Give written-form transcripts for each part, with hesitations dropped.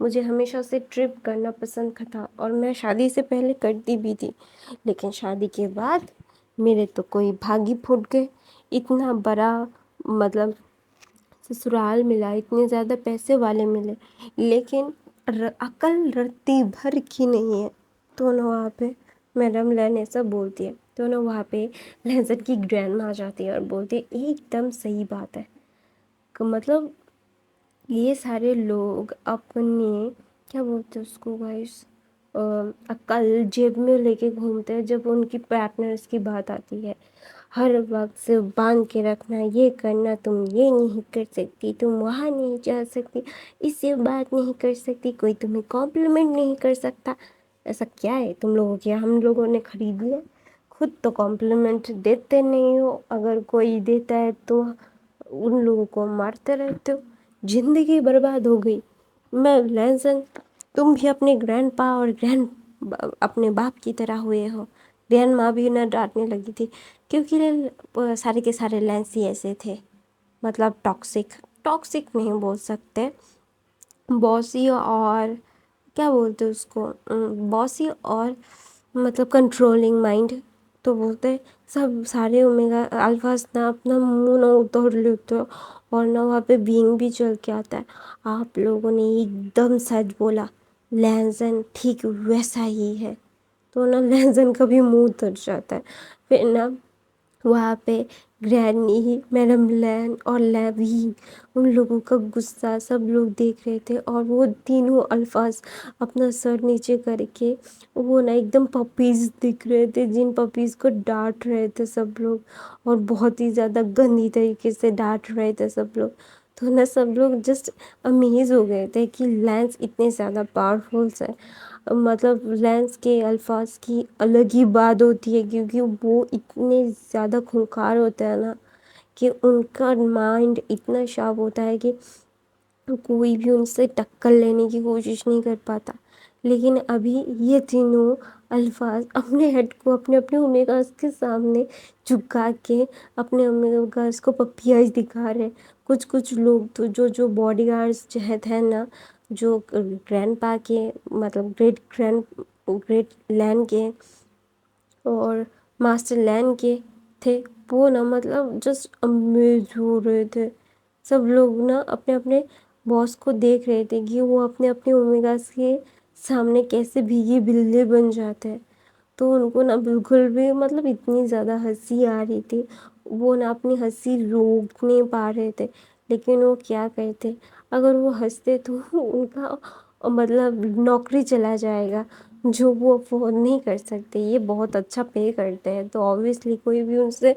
مجھے ہمیشہ سے ٹرپ کرنا پسند تھا اور میں شادی سے پہلے کرتی بھی تھی، لیکن شادی کے بعد میرے تو کوئی بھاگ ہی پھوٹ گئے۔ اتنا بڑا مطلب سسرال ملا، اتنے زیادہ پیسے والے ملے، لیکن عقل رتی بھر کی نہیں ہے۔ تو نا وہاں پہ میڈم لین ایسا بولتی ہے، تو نا وہاں پہ لہذت کی گرینڈ ماں آ جاتی ہے اور بولتی ہے ایک دم صحیح بات ہے، کہ مطلب یہ سارے لوگ اپنے کیا بولتے ہیں اس کو گائس، عقل جیب میں لے کے گھومتے ہیں جب ان کی پارٹنرز کی بات آتی ہے۔ ہر وقت سے باندھ کے رکھنا، یہ کرنا، تم یہ نہیں کر سکتی، تم وہاں نہیں جا سکتی، اس سے بات نہیں کر سکتی، کوئی تمہیں کمپلیمنٹ نہیں کر سکتا۔ ایسا کیا ہے تم لوگوں کے، ہم لوگوں نے خرید لیا؟ خود تو کمپلیمنٹ دیتے نہیں ہو، اگر کوئی دیتا ہے تو ان لوگوں کو مارتے رہتے ہو، زندگی برباد ہو گئی۔ میں لیزن، تم بھی اپنے گرینڈ پا اور اپنے باپ کی طرح ہوئے ہو۔ گرینڈ ماں بھی نہ ڈانٹنے لگی تھی، کیونکہ سارے کے سارے لینس ہی ایسے تھے، مطلب ٹاکسک نہیں بول سکتے، باسی اور کیا بولتے اس کو، باسی اور مطلب کنٹرولنگ مائنڈ۔ تو بولتے سب سارے اومیگا الفاظ نہ اپنا منہ نہ توڑ لیتے ہو، اور نہ وہاں پہ بینگ بھی چل کے آتا ہے۔ آپ لوگوں نے ایک دم سچ بولا، لہذن ٹھیک ویسا ہی ہے۔ تو نا لہذن کا بھی منہ تر جاتا ہے۔ پھر نا وہاں پہ گرینی، میڈم لین اور لیوین، ان لوگوں کا غصہ سب لوگ دیکھ رہے تھے، اور وہ تینوں الفاظ اپنا سر نیچے کر کے وہ نا ایک دم پپیز دکھ رہے تھے، جن پپیز کو ڈانٹ رہے تھے سب لوگ، اور بہت ہی زیادہ گندی طریقے سے ڈانٹ رہے تھے سب لوگ۔ تو نا سب لوگ جسٹ امیز ہو گئے تھے کہ لینس اتنے زیادہ پاورفلس ہیں۔ مطلب لینس کے الفاظ کی الگ ہی بات ہوتی ہے، کیونکہ وہ اتنے زیادہ خونخوار ہوتے ہیں نا کہ ان کا مائنڈ اتنا شارپ ہوتا ہے کہ کوئی بھی ان سے ٹکر لینے کی کوشش نہیں کر پاتا۔ لیکن ابھی یہ تینوں الفاظ اپنے ہیڈ کو اپنے اومیگاز کے سامنے جھکا کے اپنے اومیگاز کو پپیاز دکھا رہے۔ کچھ لوگ تو جو باڈی گارڈز تھے نا، جو گرینڈ پا کے مطلب گریٹ لین کے اور ماسٹر لین کے تھے، وہ نا مطلب جسٹ امیز ہو رہے تھے۔ سب لوگ نا اپنے اپنے باس کو دیکھ رہے تھے کہ وہ اپنے اومیگاز کے سامنے کیسے بھیگے بلے بن جاتے ہیں۔ تو ان کو نا بالکل بھی مطلب اتنی زیادہ ہنسی آ رہی تھی، وہ نا اپنی ہنسی روک نہیں پا رہے تھے، لیکن وہ کیا کرتے، اگر وہ ہنستے تو ان کا مطلب نوکری چلا جائے گا، جو وہ افورڈ نہیں کر سکتے۔ یہ بہت اچھا پے کرتے ہیں، تو آبویسلی کوئی بھی ان سے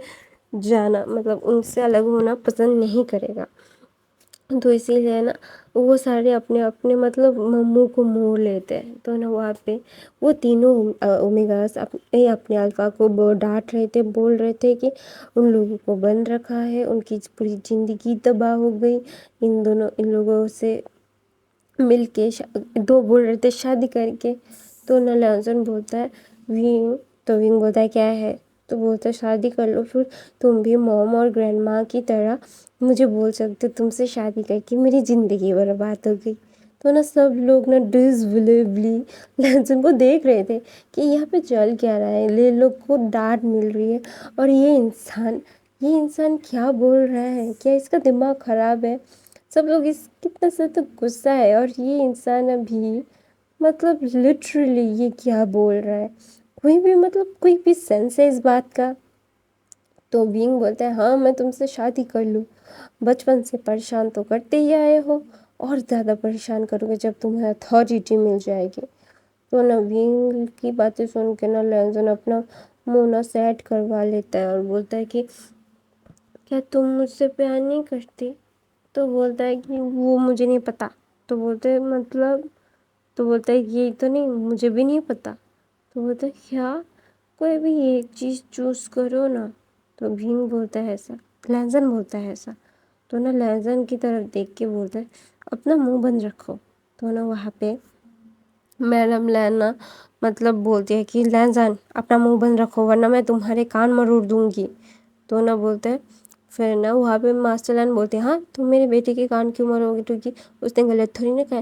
جانا مطلب ان سے الگ ہونا پسند نہیں کرے گا۔ تو اسی لیے نا وہ سارے اپنے اپنے مطلب منہ کو موڑ لیتے ہیں۔ تو نا وہاں پہ وہ تینوں اومیگاز اپنے الفا کو ڈانٹ رہے تھے، بول رہے تھے کہ ان لوگوں کو بند رکھا ہے، ان کی پوری زندگی تباہ ہو گئی ان لوگوں سے مل کے، دو بول رہے تھے شادی کر کے۔ تو نا لیزن بولتا ہے وینگ، تو وینگ بولتا ہے کیا ہے، تو بولتا ہے شادی کر لو، پھر تم بھی موم اور گرینڈ ماں کی طرح مجھے بول سکتے، تم سے شادی کر کے میری زندگی برباد ہو گئی۔ تو نا سب لوگ نا ڈسبلیولی لیزن کو دیکھ رہے تھے کہ یہاں پہ چل کیا رہا ہے، یہ لوگ کو ڈانٹ مل رہی ہے، اور یہ انسان کیا بول رہا ہے، کیا اس کا دماغ خراب ہے؟ سب لوگ اس کتنا سے تو غصہ ہے، اور یہ انسان ابھی مطلب لٹرلی یہ کیا بول رہا ہے، کوئی بھی سینس ہے اس بات کا؟ تو بینگ بولتا ہے ہاں میں تم سے شادی کر لوں، بچپن سے پریشان تو کرتے ہی آئے ہو، اور زیادہ پریشان کرو گے جب تمہیں اتھارٹی مل جائے گی۔ تو نا بینگ کی باتیں سن کے نا لینزن اپنا منہ نا سیٹ کروا لیتا ہے اور بولتا ہے کہ کیا تم مجھ سے پیار نہیں کرتی؟ تو بولتا ہے کہ وہ مجھے نہیں پتا۔ تو بولتے تو بولتا ہے یہ تو نہیں، مجھے بھی نہیں پتا۔ تو بولتا ہے کیا، کوئی بھی ایک چیز چوز کرو نا۔ تو بھینگ بولتا ہے ایسا، لینزن بولتا ہے ایسا۔ تو نا لینزن کی طرف دیکھ کے بولتا ہے اپنا منہ بند رکھو۔ تو نا وہاں پہ میڈم لینا مطلب بولتی ہے کہ لینزن اپنا منہ بند رکھو ورنہ میں تمہارے کان مروڑ دوں گی۔ تو نا بولتے ہیں، پھر نا وہاں پہ ماسٹر لین بولتے ہیں ہاں تم میرے بیٹے کے کان کیوں مروڑ دو گی، اس نے غلط تھوڑی نہ کہا۔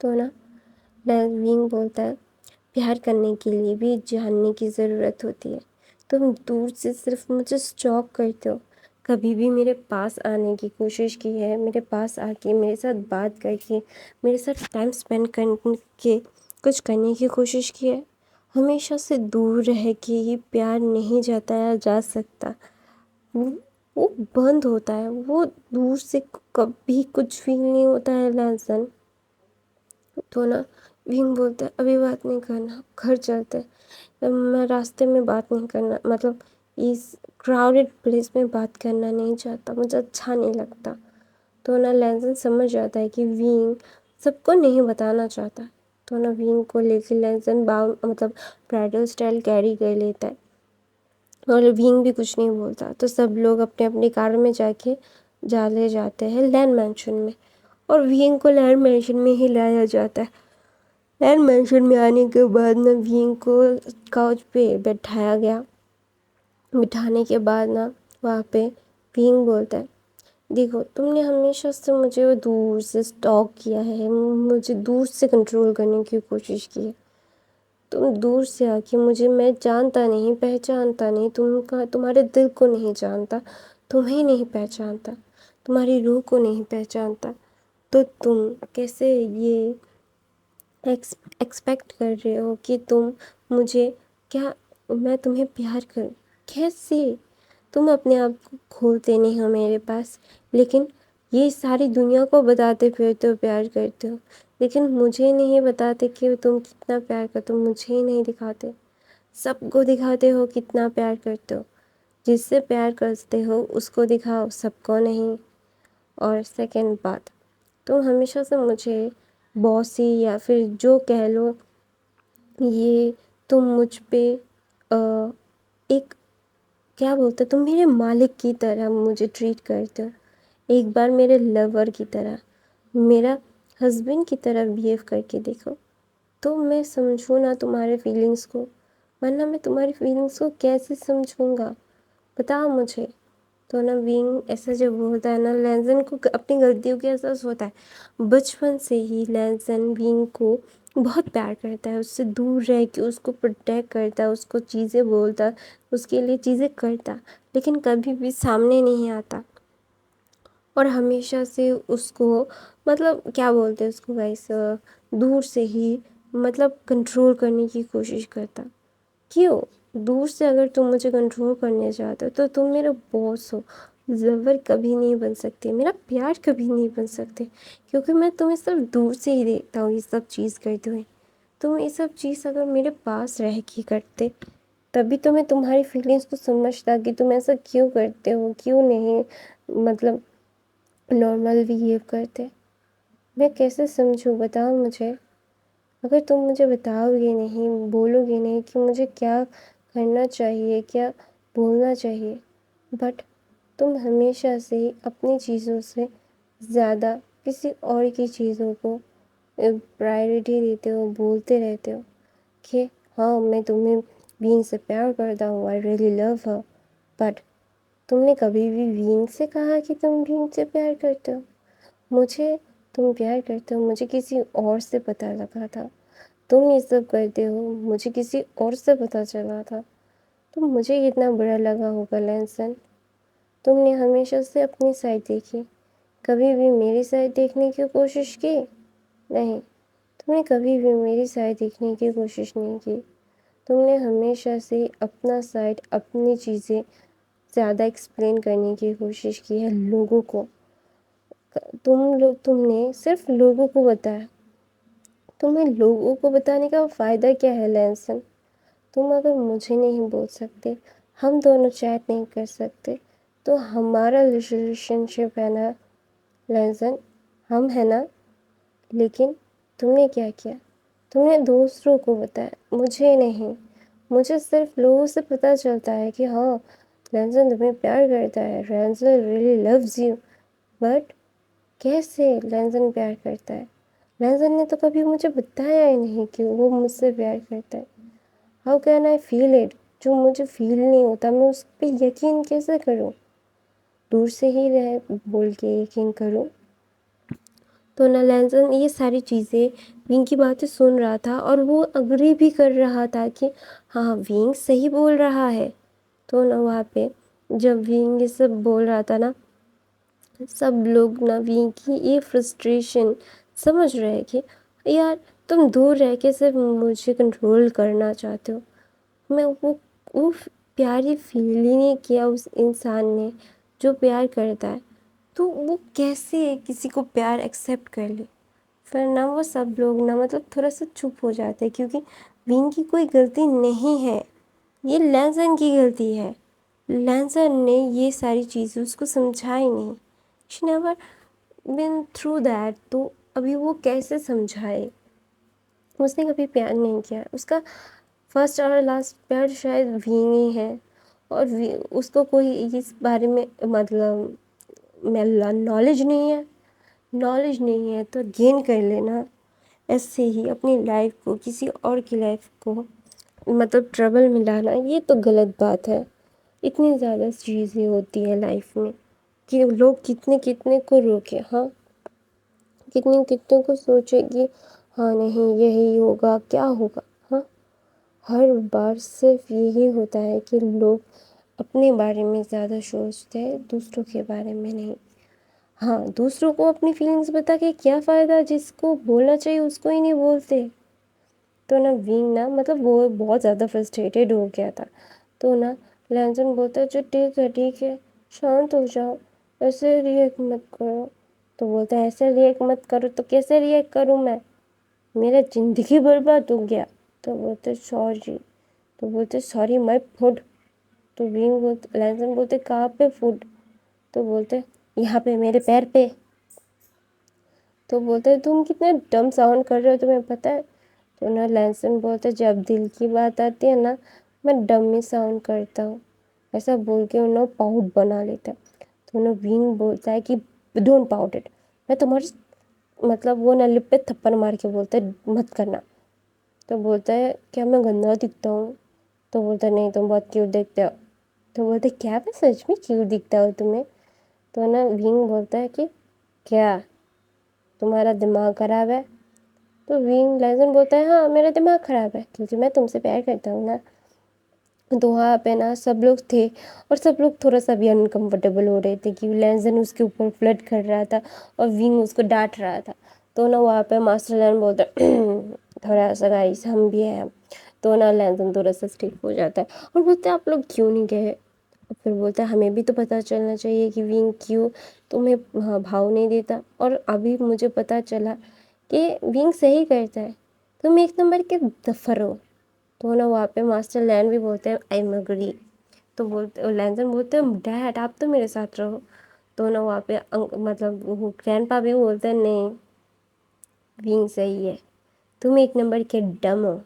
تو نا وینگ بولتا ہے پیار کرنے کے لیے بھی جاننے کی ضرورت ہوتی ہے. تم دور سے صرف مجھے اسٹاک کرتے ہو. کبھی بھی میرے پاس آنے کی کوشش کی ہے؟ میرے پاس آ کے میرے ساتھ بات کر کے میرے ساتھ ٹائم اسپینڈ کر کے کچھ کرنے کی کوشش کی ہے؟ ہمیشہ سے دور رہ کے یہ پیار نہیں جتایا جا سکتا. وہ بند ہوتا ہے. وہ دور سے کبھی کچھ فیل نہیں ہوتا ہے لہذن. تو نا ونگ بولتا ہے ابھی بات نہیں کرنا، گھر چلتے ہیں. میں راستے میں بات نہیں کرنا، مطلب اس کراؤڈڈ پلیس میں بات کرنا نہیں چاہتا، مجھے اچھا نہیں لگتا. تو نا لینزن سمجھ جاتا ہے کہ ونگ سب کو نہیں بتانا چاہتا. تو نا ونگ کو لے کے لینزن مطلب برائڈل اسٹائل کیری کر لیتا ہے اور ونگ بھی کچھ نہیں بولتا. تو سب لوگ اپنے اپنی کار میں لے جاتے ہیں لینڈ مینشن میں، اور ونگ کو لینڈ مینشن میں ہی لایا جاتا ہے. لینڈ مینشن میں آنے کے بعد نا ونگ کو کاؤچ پہ بٹھایا گیا. بٹھانے کے بعد نا وہاں پہ ونگ بولتا ہے دیکھو تم نے ہمیشہ سے مجھے دور سے اسٹاک کیا ہے، مجھے دور سے کنٹرول کرنے کی کوشش کی ہے. تم دور سے آ کے مجھے، میں جانتا نہیں پہچانتا نہیں، تمہارے دل کو نہیں جانتا، تمہیں نہیں پہچانتا، تمہاری روح کو نہیں پہچانتا. تو تم کیسے یہ ایکسپیکٹ کر رہے ہو کہ تم مجھے، کیا میں تمہیں پیار کروں؟ کیسے؟ تم اپنے آپ کو کھولتے نہیں ہو میرے پاس، لیکن یہ ساری دنیا کو بتاتے پھرتے ہو پیار کرتے ہو، لیکن مجھے نہیں بتاتے کہ تم کتنا پیار کرتے ہو. مجھے ہی نہیں دکھاتے، سب کو دکھاتے ہو کتنا پیار کرتے ہو. جس سے پیار کرتے ہو اس کو دکھاؤ، سب کو نہیں. اور سیکنڈ بات، تم ہمیشہ سے مجھے باسی یا پھر جو کہہ لو، یہ تم مجھ پہ ایک کیا بولتے، تم میرے مالک کی طرح مجھے ٹریٹ کرتے ہو. ایک بار میرے لور کی طرح، میرا ہسبینڈ کی طرح بیہیو کر کے دیکھو تو میں سمجھوں نا تمہارے فیلنگس کو، ورنہ میں تمہاری فیلنگس کو کیسے سمجھوں گا، بتاؤ مجھے. تو نا ونگ ایسا جب بولتا ہے نا، لینزن کو اپنی غلطیوں کا احساس ہوتا ہے. بچپن سے ہی لینزن ونگ کو بہت پیار کرتا ہے، اس سے دور رہ کے اس کو پروٹیکٹ کرتا ہے، اس کو چیزیں بولتا، اس کے لیے چیزیں کرتا، لیکن کبھی بھی سامنے نہیں آتا. اور ہمیشہ سے اس کو مطلب کیا بولتے ہیں اس کو گائس، دور سے ہی مطلب کنٹرول کرنے کی کوشش کرتا. کیوں؟ دور سے اگر تم مجھے کنٹرول کرنے چاہتے ہو تو تم میرا باس ہو، زبر کبھی نہیں بن سکتے، میرا پیار کبھی نہیں بن سکتے، کیونکہ میں تمہیں صرف دور سے ہی دیکھتا ہوں یہ سب چیز کرتے ہوئے. تم یہ سب چیز اگر میرے پاس رہ کے کرتے تبھی تو میں تمہاری فیلنگس کو سمجھتا کہ تم ایسا کیوں کرتے ہو، کیوں نہیں مطلب نارمل بہیو کرتے. میں کیسے سمجھوں، بتاؤ مجھے. اگر تم مجھے بتاؤ گے نہیں، بولو گے نہیں کہ مجھے کیا کرنا چاہیے، کیا بولنا چاہیے، بٹ تم ہمیشہ سے اپنی چیزوں سے زیادہ کسی اور کی چیزوں کو پرائرٹی دیتے ہو، بولتے رہتے ہو کہ ہاں میں تمہیں وینگ سے پیار کرتا ہوں، I really love Hare. But تم نے کبھی بھی وینگ سے کہا کہ تم وینگ سے پیار کرتے ہو؟ مجھے تم پیار کرتے ہو مجھے کسی اور سے پتہ لگا تھا. تم یہ سب کرتے ہو مجھے کسی اور سے پتہ چلا تھا. تو مجھے کتنا برا لگا ہوگا لینسن. تم نے ہمیشہ سے اپنی سائڈ دیکھی، کبھی بھی میری سائڈ دیکھنے کی کوشش کی نہیں. تم نے کبھی بھی میری سائڈ دیکھنے کی کوشش نہیں کی. تم نے ہمیشہ سے اپنا سائڈ، اپنی چیزیں زیادہ ایکسپلین کرنے کی کوشش کی ہے لوگوں کو. تم نے صرف لوگوں کو بتایا. تمہیں لوگوں کو بتانے کا فائدہ کیا ہے لینسن؟ تم اگر مجھے نہیں بول سکتے، ہم دونوں چیٹ نہیں کر سکتے، تو ہمارا ریلیشن شپ ہے نا لینسن، ہم ہے نا. لیکن تم نے کیا کیا، تم نے دوسروں کو بتایا، مجھے نہیں. مجھے صرف لوگوں سے پتہ چلتا ہے کہ ہاں لینسن تمہیں پیار کرتا ہے، لینسن ریئلی لوز یو. بٹ کیسے لینسن پیار کرتا ہے؟ لینسن نے تو کبھی مجھے بتایا ہی نہیں کہ وہ مجھ سے پیار کرتا ہے. How can I feel it? جو مجھے فیل نہیں ہوتا میں اس پہ یقین کیسے کروں؟ دور سے ہی رہ بول کے یقین کروں. تو نا لینزن یہ ساری چیزیں ونگ کی باتیں سن رہا تھا اور وہ اگری بھی کر رہا تھا کہ ہاں ونگ صحیح بول رہا ہے. تو نا وہاں پہ جب ونگ یہ سب بول رہا تھا نا، سب لوگ نا ونگ کی یہ فرسٹریشن سمجھ رہے کہ یار تم دور رہ کے صرف مجھے کنٹرول کرنا چاہتے ہو. میں وہ پیاری فیل ہی نہیں کیا اس انسان نے جو پیار کرتا ہے، تو وہ کیسے کسی کو پیار ایکسیپٹ کر لے. پھر نہ وہ سب لوگ نا مطلب تھوڑا سا چپ ہو جاتے کیونکہ ونگ کی کوئی غلطی نہیں ہے، یہ لینزن کی غلطی ہے. لینزن نے یہ ساری چیزیں اس کو سمجھائی نہیں. She never been through that. تو ابھی وہ کیسے سمجھائے؟ اس نے کبھی پیار نہیں کیا. اس کا فرسٹ اور لاسٹ پیار شاید ونگ ہی ہے، اور اس کو کوئی اس بارے میں مطلب نالج نہیں ہے تو گین کر لینا ایسے ہی اپنی لائف کو کسی اور کی لائف کو مطلب ٹربل میں لانا، یہ تو غلط بات ہے. اتنی زیادہ چیزیں ہوتی ہیں لائف میں کہ لوگ کتنے کو روکے، ہاں کتنے کو سوچے کہ ہاں نہیں یہی ہوگا کیا ہوگا. ہاں ہر بار صرف یہی ہوتا ہے کہ لوگ اپنے بارے میں زیادہ سوچتے ہیں، دوسروں کے بارے میں نہیں. ہاں دوسروں کو اپنی فیلنگز بتا کے کیا فائدہ، جس کو بولنا چاہیے اس کو ہی نہیں بولتے. تو نا ونگ نا مطلب وہ بہت زیادہ فرسٹریٹڈ ہو گیا تھا. تو نا لینزن بولتا ہے جو ٹھیک ہے شانت ہو جاؤ، ایسے ریئیکٹ مت کرو. تو بولتا ہے ایسے ریئیکٹ مت کرو تو کیسے ریئیکٹ کروں میں، میرا زندگی برباد ہو گیا. تو بولتے سوری. تو بولتے سوری مائی فوڈ. تو لینزن بولتے کہاں پہ فوڈ؟ تو بولتے یہاں پہ میرے پیر پہ. تو بولتے تم کتنے ڈم ساؤنڈ کر رہے ہو تمہیں پتہ ہے؟ تو نا لینزن بولتے جب دل کی بات آتی ہے نا میں ڈم ہی ساؤنڈ کرتا ہوں. ایسا بول کے انہوں پاؤٹ بنا لیتا ہے. تو انہوں ونگ بولتا ہے کہ ڈونٹ پاؤٹ اٹ. میں تمہاری مطلب وہ نا لپ پہ تھپڑ مار کے بولتا ہے مت کرنا. تو بولتا ہے کیا میں گندا دکھتا ہوں؟ تو بولتا ہے نہیں تم بہت کیوٹ دیکھتے ہو. تو بولتے کیا میں سچ میں کیوٹ دکھتا ہوں تمہیں؟ تو نا ونگ بولتا ہے کہ کیا تمہارا دماغ خراب ہے؟ تو لینزن بولتا ہے ہاں میرا دماغ خراب ہے کیونکہ میں تم سے پیار کرتا ہوں نا. تو وہاں پہ نا سب لوگ تھے اور سب لوگ تھوڑا سا بھی انکمفرٹیبل ہو رہے تھے کہ لینزن اس کے اوپر فلرٹ کر رہا تھا اور ونگ اس کو ڈانٹ رہا تھا. تو نا وہاں پہ ماسٹر لین بولتا تھوڑا سا گائس ہم بھی ہیں. تو نا لینزن تھوڑا سا اسٹیک ہو جاتا ہے اور بولتے آپ لوگ کیوں نہیں گئے. پھر بولتا ہے ہمیں بھی تو پتہ چلنا چاہیے کہ ونگ کیوں تمہیں بھاؤ نہیں دیتا، اور ابھی مجھے پتہ چلا کہ ونگ صحیح کرتا ہے، تم ایک نمبر کے دفر ہو. تو نا وہاں پہ ماسٹر لین بھی بولتے ہیں آئی ایم اگری. تو بولتے لینزن بولتے ہیں ڈیڈ آپ تو میرے ساتھ رہو. تو نا وہاں پہ مطلب گرینڈ پا بھی بولتے ہیں نہیں ونگ صحیح ہے، تم ایک نمبر کے ڈم ہو.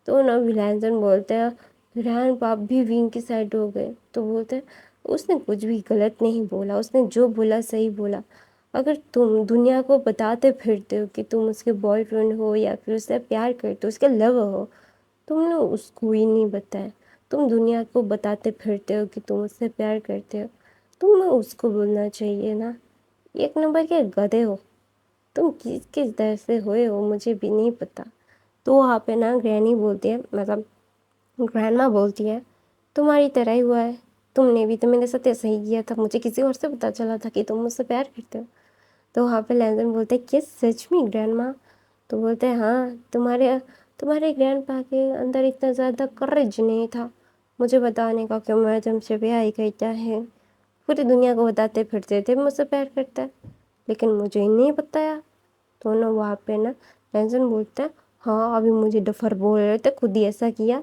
تو نا لینزن بولتے ہیں گرینڈ پاپ بھی ونگ کی سائڈ ہو گئے. تو بولتے ہیں اس نے کچھ بھی غلط نہیں بولا، اس نے جو بولا صحیح بولا. اگر تم دنیا کو بتاتے پھرتے ہو کہ تم اس کے بوائے فرینڈ ہو یا پھر اس سے پیار کرتے ہو، اس کے لور ہو، تم نے اس کو ہی نہیں بتایا. تم دنیا کو بتاتے پھرتے ہو کہ تم اس سے پیار کرتے ہو، تمہیں اس کو بولنا چاہیے نا. ایک نمبر کے گدھے ہو تم، کس طرح سے ہوئے ہو مجھے بھی نہیں پتا. تو وہاں پہ نا گرینی بولتی ہے مطلب گرینڈ ماں بولتی ہے تمہاری طرح ہی ہوا ہے، تم نے بھی تو میرے ساتھ ایسا ہی کیا تھا، مجھے کسی اور سے پتہ چلا تھا کہ تم مجھ سے پیار کرتے ہو. تو وہاں پہ لینزن بولتے کیا سچ میں گرینڈ ماں؟ تو بولتے ہیں ہاں تمہارے گرینڈ پا کے اندر اتنا زیادہ کریج نہیں تھا مجھے بتانے کا کہ میں تم سے پیار کرتا ہے. پوری دنیا کو بتاتے پھرتے تھے مجھ سے پیار کرتا ہے لیکن مجھے ہی نہیں بتایا. تو نا وہاں پہ نا لینزن بولتا ہے ہاں ابھی مجھے ڈفر بول رہے تھے خود ہی ایسا کیا.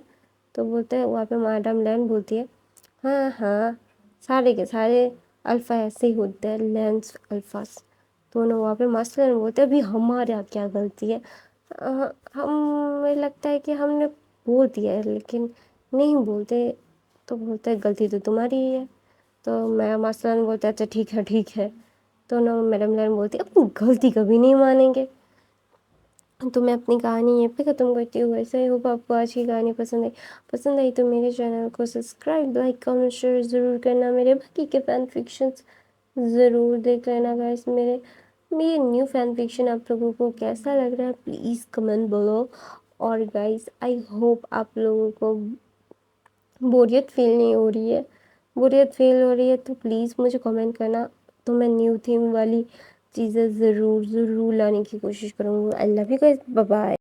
تو بولتے ہیں وہاں پہ میڈم لین بولتی ہے ہاں سارے کے سارے الفا ایسے ہی ہوتے ہیں لینس الفاس. تو نا وہاں پہ ماسٹر لین بولتے ہیں ابھی ہمارا کیا غلطی ہے، ہمیں لگتا ہے کہ ہم نے بول دیا ہے لیکن نہیں بولتے. تو بولتا ہے غلطی تو تمہاری ہی ہے. تو میں ماسٹر لین بولتا ہے اچھا ٹھیک ہے. تو نا میڈم لین بولتی ہے اپنی غلطی کبھی نہیں مانیں گے. تو میں اپنی کہانی یہیں پہ ختم کرتی ہوں. ایسا ہی ہوگا آپ کو آج کی کہانی پسند آئی تو میرے چینل کو سبسکرائب لائک کمنٹ شیئر ضرور کرنا. میرے باقی کے فین فکشنز ضرور دیکھ لینا گائس. میرے میری نیو فین فکشن آپ لوگوں کو کیسا لگ رہا ہے پلیز کمنٹ بولو. اور گائز آئی ہوپ آپ لوگوں کو بوریت فیل نہیں ہو رہی ہے. بوریت فیل ہو رہی ہے تو پلیز مجھے کمنٹ کرنا, تو میں نیو تھیم والی چیزیں ضرور لانے کی کوشش کروں گی. I love you guys, bye bye.